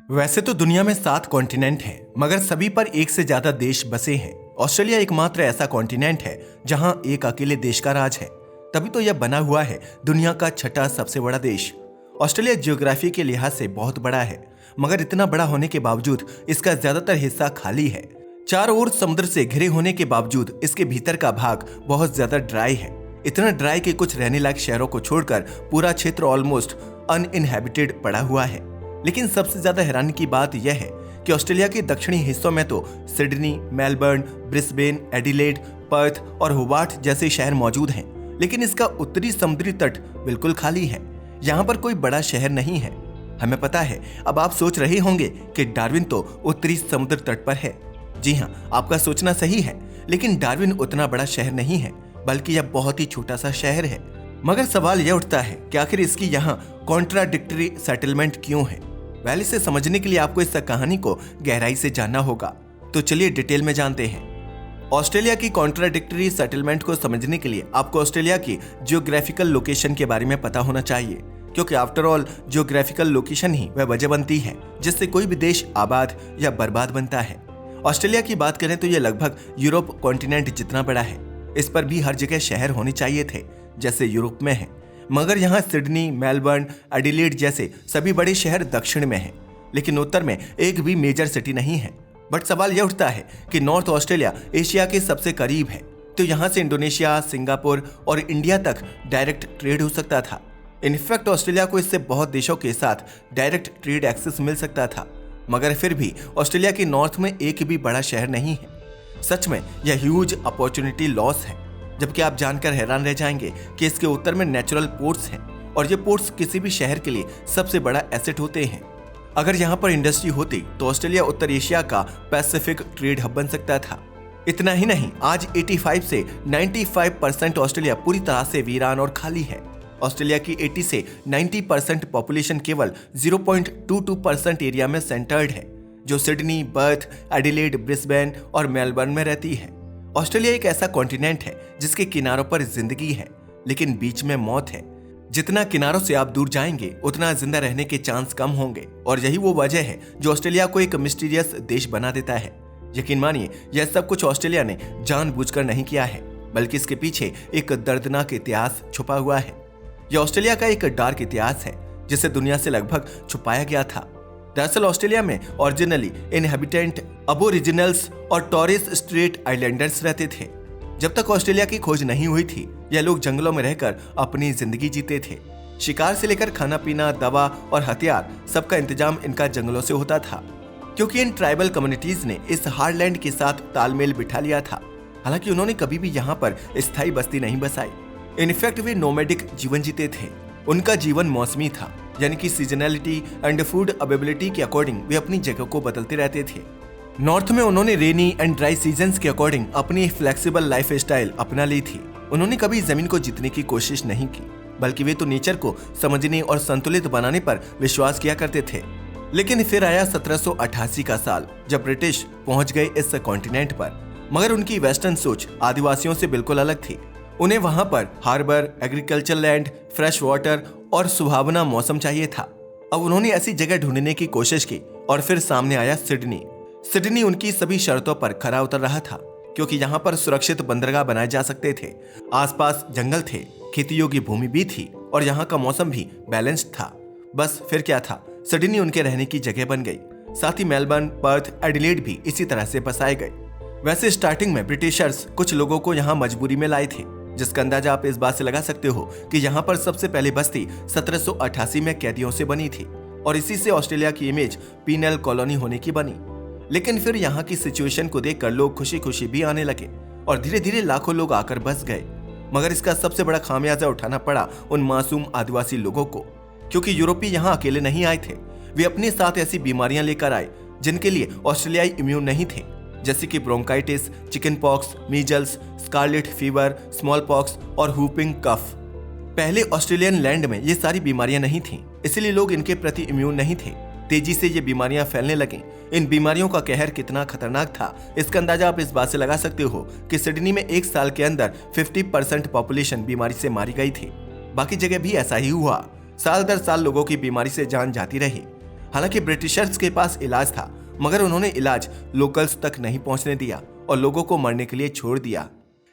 वैसे तो दुनिया में 7 कॉन्टिनेंट हैं, मगर सभी पर एक से ज्यादा देश बसे हैं। ऑस्ट्रेलिया एकमात्र ऐसा कॉन्टिनेंट है जहां एक अकेले देश का राज है, तभी तो यह बना हुआ है दुनिया का छठा सबसे बड़ा देश। ऑस्ट्रेलिया ज्योग्राफी के लिहाज से बहुत बड़ा है, मगर इतना बड़ा होने के बावजूद इसका ज्यादातर हिस्सा खाली है। चारों ओर समुद्र से घिरे होने के बावजूद इसके भीतर का भाग बहुत ज्यादा ड्राई है, इतना ड्राई कि कुछ रहने लायक शहरों को छोड़कर पूरा क्षेत्र ऑलमोस्ट अनइनहैबिटेड पड़ा हुआ है। लेकिन सबसे ज्यादा हैरानी की बात यह है कि ऑस्ट्रेलिया के दक्षिणी हिस्सों में तो Sydney, Melbourne, Brisbane, Adelaide, Perth और होबार्ट जैसे शहर मौजूद हैं, लेकिन इसका उत्तरी समुद्री तट बिल्कुल खाली है। यहाँ पर कोई बड़ा शहर नहीं है। हमें पता है, अब आप सोच रहे होंगे कि डार्विन तो उत्तरी समुद्र तट पर है। जी हाँ, आपका सोचना सही है, लेकिन डार्विन उतना बड़ा शहर नहीं है, बल्कि यह बहुत ही छोटा सा शहर है। मगर सवाल यह उठता है कि आखिर इसकी यहाँ कॉन्ट्राडिक्टरी सेटलमेंट क्यों है। पहले से समझने के लिए आपको इस कहानी को गहराई से जानना होगा, तो चलिए डिटेल में जानते हैं। ऑस्ट्रेलिया की कॉन्ट्राडिक्टरी सेटलमेंट को समझने के लिए आपको ऑस्ट्रेलिया की जियोग्राफिकल लोकेशन के बारे में पता होना चाहिए, क्योंकि आफ्टर ऑल जियोग्राफिकल लोकेशन ही वह वजह बनती है जिससे कोई भी देश आबाद या बर्बाद बनता है। ऑस्ट्रेलिया की बात करें तो यह लगभग यूरोप कॉन्टिनेंट जितना बड़ा है। इस पर भी हर जगह शहर होने चाहिए थे जैसे यूरोप में है, मगर यहाँ सिडनी, मेलबर्न, एडिलेड जैसे सभी बड़े शहर दक्षिण में हैं, लेकिन उत्तर में एक भी मेजर सिटी नहीं है। बट सवाल यह उठता है कि नॉर्थ ऑस्ट्रेलिया एशिया के सबसे करीब है, तो यहाँ से इंडोनेशिया, सिंगापुर और इंडिया तक डायरेक्ट ट्रेड हो सकता था। इनफैक्ट ऑस्ट्रेलिया को इससे बहुत देशों के साथ डायरेक्ट ट्रेड एक्सेस मिल सकता था, मगर फिर भी ऑस्ट्रेलिया के नॉर्थ में एक भी बड़ा शहर नहीं है। सच में यह ह्यूज अपॉर्चुनिटी लॉस है, जबकि आप जानकर हैरान रह जाएंगे कि इसके उत्तर में नेचुरल पोर्ट्स हैं, और ये पोर्ट्स किसी भी शहर के लिए सबसे बड़ा एसेट होते हैं। अगर यहाँ पर इंडस्ट्री होती तो ऑस्ट्रेलिया उत्तर एशिया का पैसिफिक ट्रेड हब बन सकता था। इतना ही नहीं, आज 85 से 95% ऑस्ट्रेलिया पूरी तरह से वीरान और खाली है। ऑस्ट्रेलिया की 80 से 90% पॉपुलेशन केवल 0.22% एरिया में सेंटर्ड है, जो सिडनी, पर्थ, एडिलेड, ब्रिस्बेन और मेलबर्न में रहती है। ऑस्ट्रेलिया एक ऐसा कॉन्टिनेंट है जिसके किनारों पर जिंदगी है, लेकिन बीच में मौत है। जितना किनारों से आप दूर जाएंगे उतना जिंदा रहने के चांस कम होंगे, और यही वो वजह है जो ऑस्ट्रेलिया को एक मिस्टीरियस देश बना देता है। यकीन मानिए, यह सब कुछ ऑस्ट्रेलिया ने जानबूझकर नहीं किया है, बल्कि इसके पीछे एक दर्दनाक इतिहास छुपा हुआ है। यह ऑस्ट्रेलिया का एक डार्क इतिहास है जिसे दुनिया से लगभग छुपाया गया था। दरअसल ऑस्ट्रेलिया में ओरिजिनली इनहैबिटेंट अबोरिजिनल्स और टॉरेस स्ट्रेट आइलैंडर्स रहते थे। जब तक ऑस्ट्रेलिया की खोज नहीं हुई थी, यह लोग जंगलों में रहकर अपनी जिंदगी जीते थे। शिकार से लेकर खाना पीना, दवा और हथियार, सबका इंतजाम इनका जंगलों से होता था, क्योंकि इन ट्राइबल कम्युनिटीज ने इस हार्डलैंड के साथ तालमेल बिठा लिया था। हालांकि उन्होंने कभी भी यहाँ पर स्थायी बस्ती नहीं बसाई। इनफैक्ट वे नोमैडिक जीवन जीते थे। उनका जीवन मौसमी था, यानी कि सीजनैलिटी एंड फूड अवेलेबिलिटी के अकॉर्डिंग वे अपनी जगह को बदलते रहते थे। नॉर्थ में उन्होंने रेनी एंड ड्राई सीजन्स के अकॉर्डिंग अपनी फ्लेक्सिबल लाइफ स्टाइल अपना ली थी। उन्होंने कभी जमीन को जीतने की कोशिश नहीं की, बल्कि वे तो नेचर को समझने और संतुलित बनाने पर विश्वास किया करते थे। लेकिन फिर आया 1788 का साल, जब ब्रिटिश पहुंच गए इस कॉन्टिनेंट पर। मगर उनकी वेस्टर्न सोच आदिवासियों से बिल्कुल अलग थी। उन्हें वहां पर harbour, agriculture land, fresh water और सुहावना मौसम चाहिए था। अब उन्होंने ऐसी जगह ढूंढने की कोशिश की, और फिर सामने आया सिडनी। सिडनी उनकी सभी शर्तों पर खरा उतर रहा था, क्योंकि यहाँ पर सुरक्षित बंदरगाह बनाए जा सकते थे, आसपास जंगल थे, खेती योग्य भूमि भी थी, और यहाँ का मौसम भी बैलेंस्ड था। बस फिर क्या था, सिडनी उनके रहने की जगह बन गई। साथ ही मेलबर्न, पर्थ, एडिलेड भी इसी तरह से बसाए गए। वैसे स्टार्टिंग में ब्रिटिशर्स कुछ लोगों को यहाँ मजबूरी में लाए थे, जिसका अंदाजा आप इस बात से लगा सकते हो कि यहाँ पर सबसे पहली बस्ती 1788 में कैदियों से बनी थी, और इसी से ऑस्ट्रेलिया की इमेज पीनल कॉलोनी होने की बनी। लेकिन फिर यहाँ की सिचुएशन को देखकर लोग खुशी खुशी भी आने लगे, और धीरे धीरे लाखों लोग आकर बस गए। मगर इसका सबसे बड़ा खामियाजा उठाना पड़ा उन मासूम आदिवासी लोगों को, क्योंकि यूरोपीय यहाँ अकेले नहीं आए थे। वे अपने साथ ऐसी बीमारियां लेकर आए जिनके लिए ऑस्ट्रेलियाई इम्यून नहीं थे, जैसे कि bronchitis, chicken pox, measles, scarlet fever, small pox और हुपिंग कफ। पहले ऑस्ट्रेलियन लैंड में ये सारी बीमारियां नहीं थीं, इसलिए लोग इनके प्रति इम्यून नहीं थे। तेजी से ये बीमारियां फैलने लगीं। इन बीमारियों का कहर कितना खतरनाक था, इसका अंदाजा आप इस बात से लगा सकते हो कि सिडनी में एक साल के अंदर 50% पॉपुलेशन बीमारी से मारी गई थी। बाकी जगह भी ऐसा ही हुआ। साल दर साल लोगों की बीमारी से जान जाती रही। हालांकि ब्रिटिशर्स के पास इलाज था, मगर उन्होंने इलाज लोकल्स तक नहीं पहुंचने दिया और लोगों को मरने के लिए छोड़ दिया।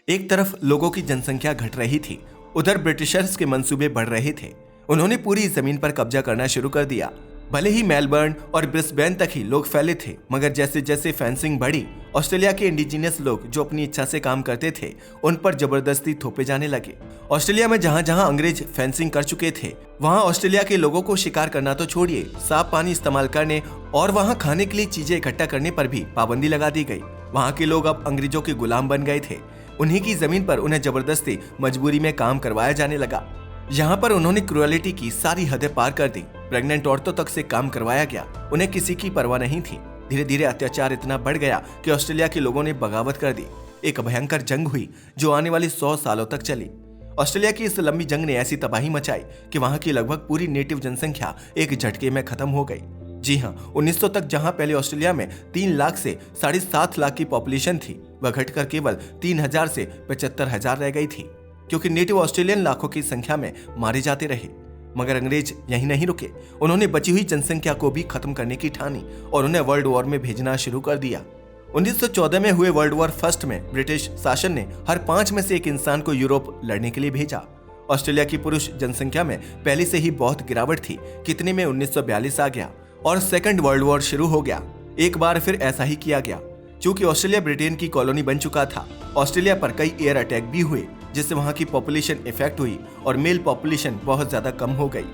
एक तरफ लोगों की जनसंख्या घट रही थी, उधर ब्रिटिशर्स के मंसूबे बढ़ रहे थे। उन्होंने पूरी जमीन पर कब्जा करना शुरू कर दिया। भले ही मेलबर्न और ब्रिस्बेन तक ही लोग फैले थे, मगर जैसे जैसे फेंसिंग बढ़ी, ऑस्ट्रेलिया के इंडिजिनियस लोग जो अपनी इच्छा से काम करते थे, उन पर जबरदस्ती थोपे जाने लगे। ऑस्ट्रेलिया में जहां जहां अंग्रेज फेंसिंग कर चुके थे, वहां ऑस्ट्रेलिया के लोगों को शिकार करना तो छोड़िए, साफ पानी इस्तेमाल करने और वहां खाने के लिए चीजें इकट्ठा करने पर भी पाबंदी लगा दी गई। वहां के लोग अब अंग्रेजों के गुलाम बन गए थे। उन्हीं की जमीन पर उन्हें जबरदस्ती मजबूरी में काम करवाया जाने लगा। यहाँ पर उन्होंने क्रूएलिटी की सारी हदें पार कर दी। प्रेग्नेंट औरतों तक से काम करवाया गया, उन्हें किसी की परवाह नहीं थी। धीरे धीरे अत्याचार इतना बढ़ गया कि ऑस्ट्रेलिया के लोगों ने बगावत कर दी। एक भयंकर जंग हुई जो आने वाली 100 सालों तक चली। ऑस्ट्रेलिया की इस लंबी जंग ने ऐसी तबाही मचाई कि वहां की लगभग पूरी नेटिव जनसंख्या एक झटके में खत्म हो गई। जी हाँ, 1900 तक जहां पहले ऑस्ट्रेलिया में 3 लाख से 7.5 लाख की पॉपुलेशन थी, वह घटकर केवल 3000 से 75,000 रह गई थी, क्योंकि नेटिव ऑस्ट्रेलियन लाखों की संख्या में मारे जाते रहे। मगर अंग्रेज यहीं नहीं रुके, उन्होंने बची हुई जनसंख्या को भी खत्म करने की ठानी और उन्हें वर्ल्ड वॉर में भेजना शुरू कर दिया। 1914 में हुए वर्ल्ड वॉर फर्स्ट में ब्रिटिश शासन ने हर 5 में से 1 इंसान को यूरोप लड़ने के लिए भेजा। ऑस्ट्रेलिया की पुरुष जनसंख्या में पहले से ही बहुत गिरावट थी, कितने में 1942 आ गया और सेकंड वर्ल्ड वॉर शुरू हो गया। एक बार फिर ऐसा ही किया गया। चूंकि ऑस्ट्रेलिया ब्रिटेन की कॉलोनी बन चुका था, ऑस्ट्रेलिया पर कई एयर अटैक भी हुए, जिससे वहां की पॉपुलेशन इफेक्ट हुई और मेल पॉपुलेशन बहुत ज्यादा कम हो गई।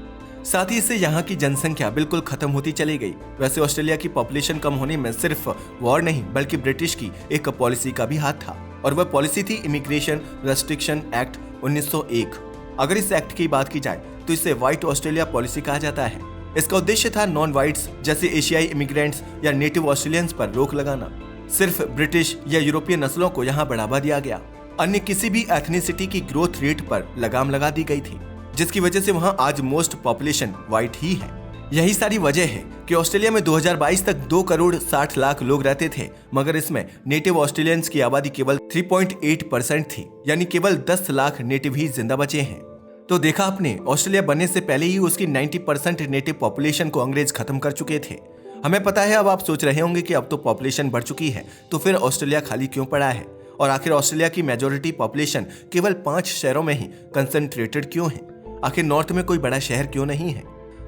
साथ ही इससे यहाँ की जनसंख्या बिल्कुल खत्म होती चली गई। वैसे ऑस्ट्रेलिया की पॉपुलेशन कम होने में सिर्फ वॉर नहीं, बल्कि ब्रिटिश की एक पॉलिसी का भी हाथ था, और वह पॉलिसी थी इमिग्रेशन रेस्ट्रिक्शन एक्ट 1901। अगर इस एक्ट की बात की जाए तो इसे व्हाइट ऑस्ट्रेलिया पॉलिसी कहा जाता है। इसका उद्देश्य था नॉन व्हाइट्स जैसे एशियाई इमिग्रेंट्स या नेटिव ऑस्ट्रेलियंस पर रोक लगाना। सिर्फ ब्रिटिश या यूरोपीय नस्लों को यहाँ बढ़ावा दिया गया। अन्य किसी भी एथनिसिटी की ग्रोथ रेट पर लगाम लगा दी गई थी, जिसकी वजह से वहाँ आज मोस्ट पॉपुलेशन व्हाइट ही है। यही सारी वजह है कि ऑस्ट्रेलिया में 2022 तक 2 करोड़ 60 लाख लोग रहते थे, मगर इसमें नेटिव ऑस्ट्रेलियंस की आबादी केवल 3.8% थी, यानी केवल 10 लाख नेटिव ही जिंदा बचे हैं। तो देखा आपने, ऑस्ट्रेलिया बनने से पहले ही उसकी 90% नेटिव पॉपुलेशन को अंग्रेज खत्म कर चुके थे। हमें पता है अब आप सोच रहे होंगे कि अब तो पॉपुलेशन बढ़ चुकी है, तो फिर ऑस्ट्रेलिया खाली क्यों पड़ा है, और आखिर ऑस्ट्रेलिया की मेजॉरिटी पॉपुलेशन केवल 5 शहरों में ही कंसंट्रेटेड क्यों है? आखिर नॉर्थ में कोई बड़ा शहर क्यों नहीं है?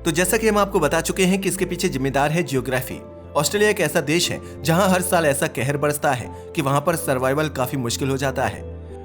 तो जैसा कि हम आपको बता चुके हैं कि इसके पीछे जिम्मेदार है जियोग्राफी। ऑस्ट्रेलिया एक ऐसा देश है जहां हर साल ऐसा कहर बरसता है कि वहां पर सर्वाइवल काफी मुश्किल हो जाता है।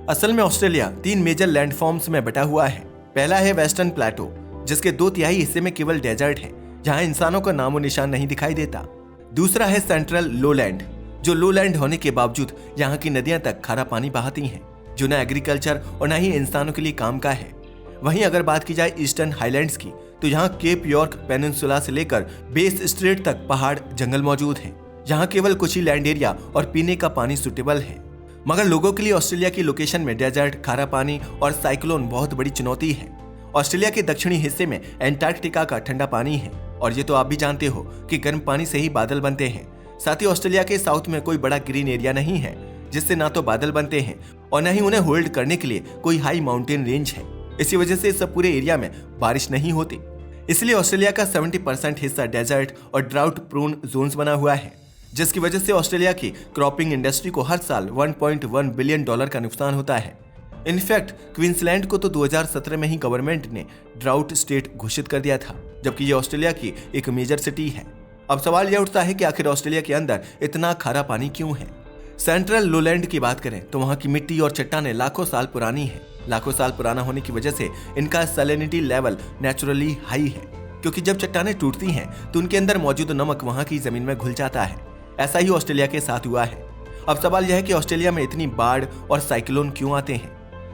असल में ऑस्ट्रेलिया 3 मेजर लैंडफॉर्म्स में बटा हुआ है। पहला है वेस्टर्न प्लेटो, जिसके 2/3 हिस्से में केवल डेजर्ट है, जहां इंसानों का नामो निशान नहीं दिखाई देता। दूसरा है सेंट्रल लोलैंड, जो लोलैंड होने के बावजूद यहाँ की नदियां तक खारा पानी बहाती हैं, जो न एग्रीकल्चर और न ही इंसानों के लिए काम का है। वहीं अगर बात की जाए ईस्टर्न हाईलैंड्स की, तो यहाँ केप यॉर्क पेनिनसुला से लेकर बेस स्ट्रेट तक पहाड़ जंगल मौजूद हैं। यहाँ केवल कुछ ही लैंड एरिया और पीने का पानी सुटेबल है। मगर लोगों के लिए ऑस्ट्रेलिया की लोकेशन में डेजर्ट, खारा पानी और साइक्लोन बहुत बड़ी चुनौती है। ऑस्ट्रेलिया के दक्षिणी हिस्से में एंटार्कटिका का ठंडा पानी है, और ये तो आप भी जानते हो कि गर्म पानी से ही बादल बनते हैं। साथ ही ऑस्ट्रेलिया के साउथ में कोई बड़ा ग्रीन एरिया नहीं है, जिससे ना तो बादल बनते हैं और न ही उन्हें होल्ड करने के लिए कोई हाई माउंटेन रेंज है। इसी वजह से इस पूरे एरिया में बारिश नहीं होती। इसलिए ऑस्ट्रेलिया का 70% हिस्सा डेजर्ट और ड्राउट प्रोन जोन्स बना हुआ है, जिसकी वजह से ऑस्ट्रेलिया की क्रॉपिंग इंडस्ट्री को हर साल $1.1 बिलियन का नुकसान होता है। इनफैक्ट क्वींसलैंड को तो 2017 में ही गवर्नमेंट ने ड्राउट स्टेट घोषित कर दिया था, जबकि ये ऑस्ट्रेलिया की एक मेजर सिटी है। अब सवाल यह उठता है कि आखिर ऑस्ट्रेलिया के अंदर इतना खारा पानी क्यों है? सेंट्रल लोलैंड की बात करें तो वहाँ की मिट्टी और चट्टानें लाखों साल पुरानी है। लाखों साल पुराना होने की वजह से इनका सैलिनिटी लेवल नेचुरली हाई है, क्योंकि जब चट्टानें टूटती हैं तो उनके अंदर मौजूद नमक वहाँ की जमीन में घुल जाता है। ऐसा ही ऑस्ट्रेलिया के साथ हुआ है। अब सवाल यह है कि ऑस्ट्रेलिया में इतनी बाढ़ और साइक्लोन क्यों आते हैं?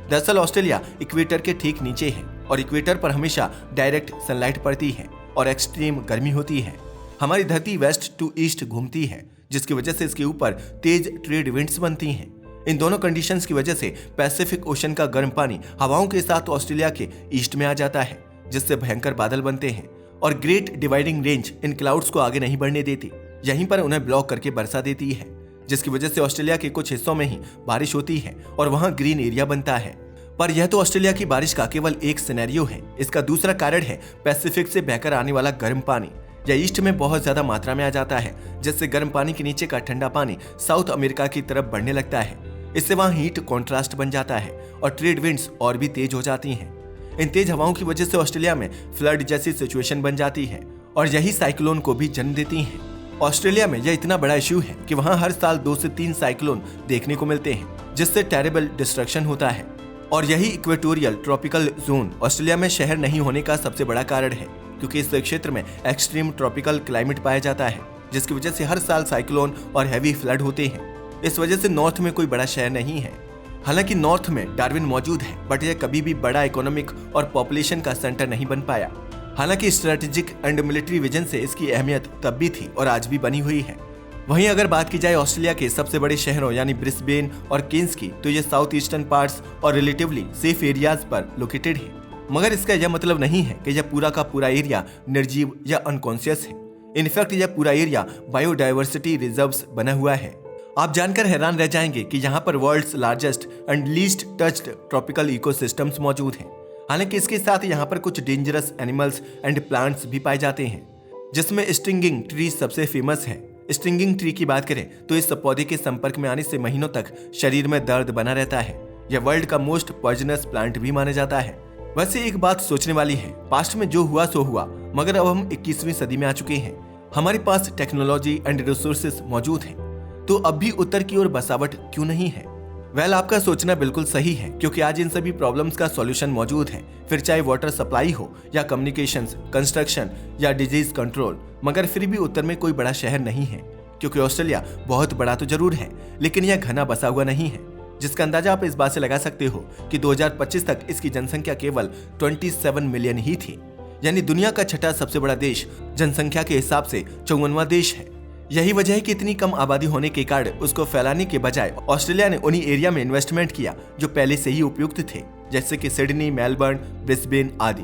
दरअसल ऑस्ट्रेलिया इक्वेटर के ठीक नीचे है, और इक्वेटर पर हमेशा डायरेक्ट सनलाइट पड़ती है और एक्सट्रीम गर्मी होती है। हमारी धरती वेस्ट टू ईस्ट घूमती है, जिसकी वजह से इसके ऊपर तेज ट्रेड विंड्स बनती हैं। इन दोनों कंडीशंस की वजह से पैसिफिक ओशन का गर्म पानी हवाओं के साथ ऑस्ट्रेलिया के ईस्ट में आ जाता है, जिससे भयंकर बादल बनते हैं, और ग्रेट डिवाइडिंग रेंज इन क्लाउड्स को आगे नहीं बढ़ने देती, यहीं पर उन्हें ब्लॉक करके बरसा देती है, जिसकी वजह से ऑस्ट्रेलिया के कुछ हिस्सों में ही बारिश होती है और वहां ग्रीन एरिया बनता है। पर यह तो ऑस्ट्रेलिया की बारिश का केवल एक सिनेरियो है। इसका दूसरा कारण है पैसिफिक से बहकर आने वाला गर्म पानी। यह ईस्ट में बहुत ज्यादा मात्रा में आ जाता है, जिससे गर्म पानी के नीचे का ठंडा पानी साउथ अमेरिका की तरफ बढ़ने लगता है। इससे वहाँ हीट कॉन्ट्रास्ट बन जाता है और ट्रेड विंड्स और भी तेज हो जाती हैं। इन तेज हवाओं की वजह से ऑस्ट्रेलिया में फ्लड जैसी सिचुएशन बन जाती है और यही साइक्लोन को भी जन्म देती हैं। ऑस्ट्रेलिया में यह इतना बड़ा इश्यू है कि वहाँ हर साल 2 से 3 साइक्लोन देखने को मिलते हैं, जिससे टेरेबल डिस्ट्रक्शन होता है। और यही इक्वेटोरियल ट्रॉपिकल जोन ऑस्ट्रेलिया में शहर नहीं होने का सबसे बड़ा कारण है, क्योंकि इस क्षेत्र में एक्सट्रीम ट्रॉपिकल क्लाइमेट पाया जाता है, जिसकी वजह से हर साल साइक्लोन और हैवी फ्लड होते हैं। इस वजह से नॉर्थ में कोई बड़ा शहर नहीं है। हालांकि नॉर्थ में डार्विन मौजूद है, बट यह कभी भी बड़ा इकोनॉमिक और पॉपुलेशन का सेंटर नहीं बन पाया। हालांकि स्ट्रेटेजिक एंड मिलिट्री विजन से इसकी अहमियत तब भी थी और आज भी बनी हुई है। वहीं अगर बात की जाए ऑस्ट्रेलिया के सबसे बड़े शहरों यानी ब्रिस्बेन और केन्स की, तो ये साउथ ईस्टर्न पार्ट्स और रिलेटिवली सेफ एरियाज पर लोकेटेड है। मगर इसका यह मतलब नहीं है कि यह पूरा का पूरा एरिया निर्जीव या अनकॉन्शियस है। इनफैक्ट यह पूरा एरिया बायोडाइवर्सिटी रिजर्व्स बना हुआ है। आप जानकर हैरान रह जाएंगे कि यहाँ पर world's largest and least touched tropical ecosystems मौजूद हैं। हालांकि इसके साथ यहाँ पर कुछ डेंजरस एनिमल्स एंड प्लांट्स भी पाए जाते हैं, जिसमें स्टिंगिंग ट्री सबसे फेमस है। स्टिंगिंग ट्री की बात करें तो इस पौधे के संपर्क में आने से महीनों तक शरीर में दर्द बना रहता है। यह वर्ल्ड का मोस्ट पॉइजनस प्लांट भी माना जाता है। वैसे एक बात सोचने वाली है, पास्ट में जो हुआ सो हुआ, मगर अब हम 21वीं सदी में आ चुके हैं। हमारे पास टेक्नोलॉजी एंड रिसोर्सेस मौजूद हैं, तो अब भी उत्तर की ओर बसावट क्यों नहीं है? वेल, आपका सोचना बिल्कुल सही है, क्योंकि आज इन सभी प्रॉब्लम्स का सॉल्यूशन मौजूद है, फिर चाहे वाटर सप्लाई हो या कम्युनिकेशंस, कंस्ट्रक्शन या डिजीज कंट्रोल। मगर फिर भी उत्तर में कोई बड़ा शहर नहीं है, क्योंकि ऑस्ट्रेलिया बहुत बड़ा तो जरूर है, लेकिन यह घना बसा हुआ नहीं है, जिसका अंदाजा आप इस बात से लगा सकते हो कि 2025 तक इसकी जनसंख्या केवल 27 मिलियन ही थी। यानी दुनिया का छठा सबसे बड़ा देश जनसंख्या के हिसाब से 54वां देश है। यही वजह है कि इतनी कम आबादी होने के कारण उसको फैलाने के बजाय ऑस्ट्रेलिया ने उन्हीं एरिया में इन्वेस्टमेंट किया जो पहले से ही उपयुक्त थे, जैसे कि सिडनी, मेलबर्न, ब्रिस्बेन आदि।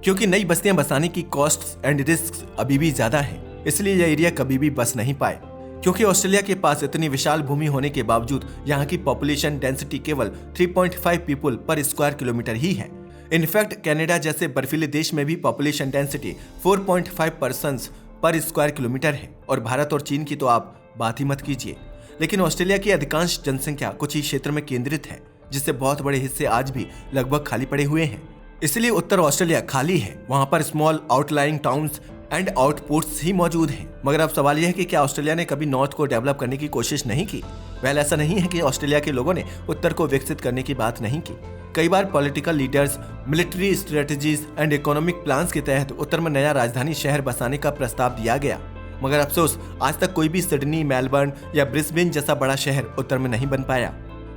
क्योंकि नई बस्तियां बसाने की कॉस्ट्स एंड रिस्क्स अभी भी ज्यादा हैं, इसलिए यह एरिया कभी भी बस नहीं पाए। क्योंकि ऑस्ट्रेलिया के पास इतनी विशाल भूमि होने के बावजूद यहाँ की पॉपुलेशन डेंसिटी केवल 3.5 पीपल पर स्क्वायर किलोमीटर ही है। इनफैक्ट कनाडा जैसे बर्फीले देश में भी पॉपुलेशन डेंसिटी 4.5 पर्सन्स पर स्क्वायर किलोमीटर है, और भारत और चीन की तो आप बात ही मत कीजिए। लेकिन ऑस्ट्रेलिया की अधिकांश जनसंख्या कुछ ही क्षेत्र में केंद्रित है, जिससे बहुत बड़े हिस्से आज भी लगभग खाली पड़े हुए हैं। इसलिए उत्तर ऑस्ट्रेलिया खाली है, वहां पर स्मॉल आउटलाइंग टाउन्स एंड आउटपोस्ट्स ही मौजूद हैं। मगर अब सवाल यह है कि क्या ऑस्ट्रेलिया ने कभी नॉर्थ को डेवलप करने की कोशिश नहीं की? वेल, ऐसा नहीं है कि ऑस्ट्रेलिया के लोगों ने उत्तर को विकसित करने की बात नहीं की। कई बार political leaders, military strategies and economic plans के तहत उत्तर में नया राजधानी शहर बसाने का प्रस्ताव दिया गया, मगर अफसोस आज तक कोई भी सिडनी, मेलबर्न या ब्रिस्बेन जैसा बड़ा शहर उत्तर में नहीं बन पाया।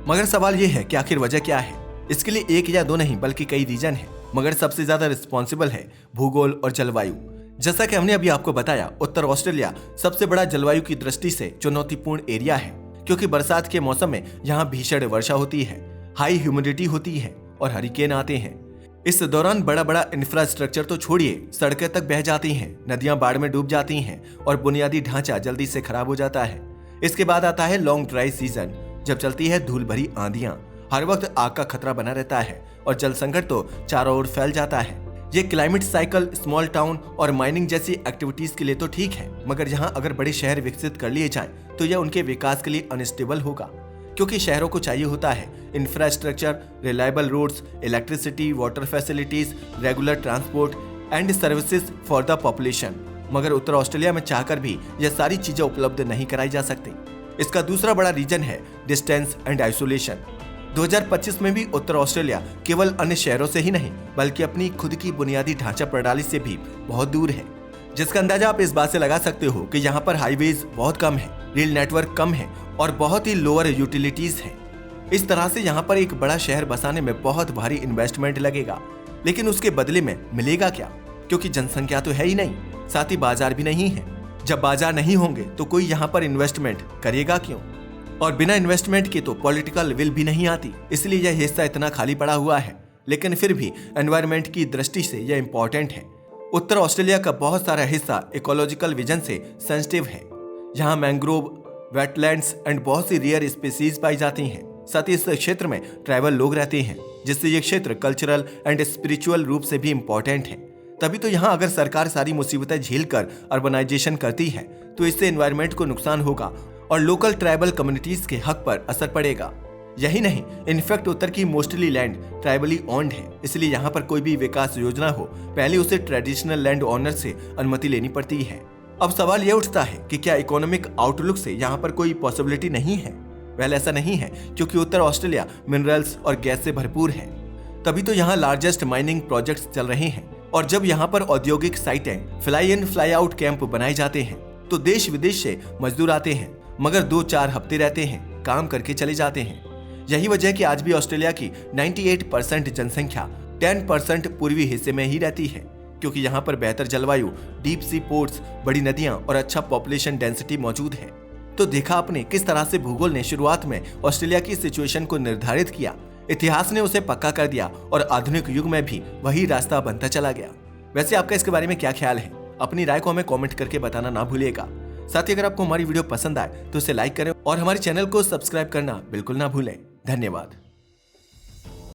मगर सवाल यह है कि आखिर वजह क्या है? इसके लिए एक या दो नहीं बल्कि कई रीजन है, मगर सबसे ज्यादा रिस्पॉन्सिबल है भूगोल और जलवायु। जैसा कि हमने अभी आपको बताया, उत्तर ऑस्ट्रेलिया सबसे बड़ा जलवायु की दृष्टि से चुनौतीपूर्ण एरिया है, क्योंकि बरसात के मौसम में यहाँ भीषण वर्षा होती है, हाई ह्यूमिडिटी होती है और हरिकेन आते हैं। इस दौरान बड़ा बड़ा इंफ्रास्ट्रक्चर तो छोड़िए, सड़कें तक बह जाती हैं, नदियां बाढ़ में डूब जाती हैं और बुनियादी ढांचा जल्दी से खराब हो जाता है। इसके बाद आता है लॉन्ग ड्राई सीजन, जब चलती है धूल भरी आंधियां, हर वक्त आग का खतरा बना रहता है और जल संकट तो चारों ओर फैल जाता है। ये क्लाइमेट साइकिल स्मॉल टाउन और माइनिंग जैसी एक्टिविटीज के लिए तो ठीक है, मगर यहाँ अगर बड़े शहर विकसित कर लिए जाएं तो यह उनके विकास के लिए अनस्टेबल होगा, क्योंकि शहरों को चाहिए होता है infrastructure, reliable roads, electricity, water facilities, regular transport and services for the population. मगर उत्तर ऑस्ट्रेलिया में चाहकर भी यह सारी चीजें उपलब्ध नहीं कराई जा सकती। इसका दूसरा बड़ा रीजन है डिस्टेंस एंड आइसोलेशन। 2025 में भी उत्तर ऑस्ट्रेलिया केवल अन्य शहरों से ही नहीं बल्कि अपनी खुद की बुनियादी ढांचा प्रणाली से भी बहुत दूर है, जिसका अंदाजा आप इस बात से लगा सकते हो कि यहाँ पर हाईवेज बहुत कम है, रेल नेटवर्क कम है और बहुत ही लोअर यूटिलिटीज है। इस तरह से यहाँ पर एक बड़ा शहर बसाने में बहुत भारी इन्वेस्टमेंट लगेगा, लेकिन उसके बदले में मिलेगा क्या? क्योंकि जनसंख्या तो है ही नहीं, साथ ही बाजार भी नहीं है। जब बाजार नहीं होंगे तो कोई यहाँ पर इन्वेस्टमेंट करेगा क्यों? और बिना इन्वेस्टमेंट के तो पॉलिटिकल विल भी नहीं आती, इसलिए यह हिस्सा इतना खाली पड़ा हुआ है। लेकिन फिर भी एनवायरनमेंट की दृष्टि से यह इंपॉर्टेंट है। उत्तर ऑस्ट्रेलिया का बहुत सारा हिस्सा इकोलॉजिकल विजन से सेंसिटिव है। यहाँ मैंग्रोव, वेटलैंड्स एंड बहुत सी रेयर स्पीसीज पाई जाती हैं। साथ ही इस क्षेत्र में ट्राइबल लोग रहते हैं, जिससे ये क्षेत्र कल्चरल एंड स्पिरिचुअल रूप से भी इम्पोर्टेंट है। तभी तो यहाँ अगर सरकार सारी मुसीबतें झेल कर अर्बनाइजेशन करती है तो इससे एनवायरनमेंट को नुकसान होगा और लोकल ट्राइबल कम्युनिटीज के हक पर असर पड़ेगा। यही नहीं, इनफैक्ट उत्तर की मोस्टली लैंड ट्राइबली ओन्ड है, इसलिए यहाँ पर कोई भी विकास योजना हो पहले उसे ट्रेडिशनल लैंड ओनर से अनुमति लेनी पड़ती है। अब सवाल यह उठता है कि क्या इकोनॉमिक आउटलुक से यहाँ पर कोई पॉसिबिलिटी नहीं है? वेल, ऐसा नहीं है, क्योंकि उत्तर ऑस्ट्रेलिया मिनरल्स और गैस से भरपूर है। तभी तो यहाँ लार्जेस्ट माइनिंग प्रोजेक्ट्स चल रहे हैं और जब यहाँ पर औद्योगिक साइटें, fly in fly out camp बनाए जाते हैं तो देश विदेश से मजदूर आते हैं, मगर 2-4 हफ्ते रहते हैं, काम करके चले जाते हैं। यही वजह है कि आज भी ऑस्ट्रेलिया की 98% जनसंख्या 10% पूर्वी हिस्से में ही रहती है, क्योंकि यहाँ पर बेहतर जलवायु, डीप सी पोर्ट्स, बड़ी नदियां और अच्छा पॉपुलेशन डेंसिटी मौजूद है। तो देखा आपने किस तरह से भूगोल ने शुरुआत में ऑस्ट्रेलिया की सिचुएशन को निर्धारित किया, इतिहास ने उसे पक्का कर दिया और आधुनिक युग में भी वही रास्ता बनता चला गया। वैसे आपका इसके बारे में क्या ख्याल है? अपनी राय को हमें कमेंट करके बताना ना भूलिएगा। साथ ही अगर आपको हमारी वीडियो पसंद आए तो इसे लाइक करें और हमारे चैनल को सब्सक्राइब करना बिल्कुल ना भूलें। धन्यवाद।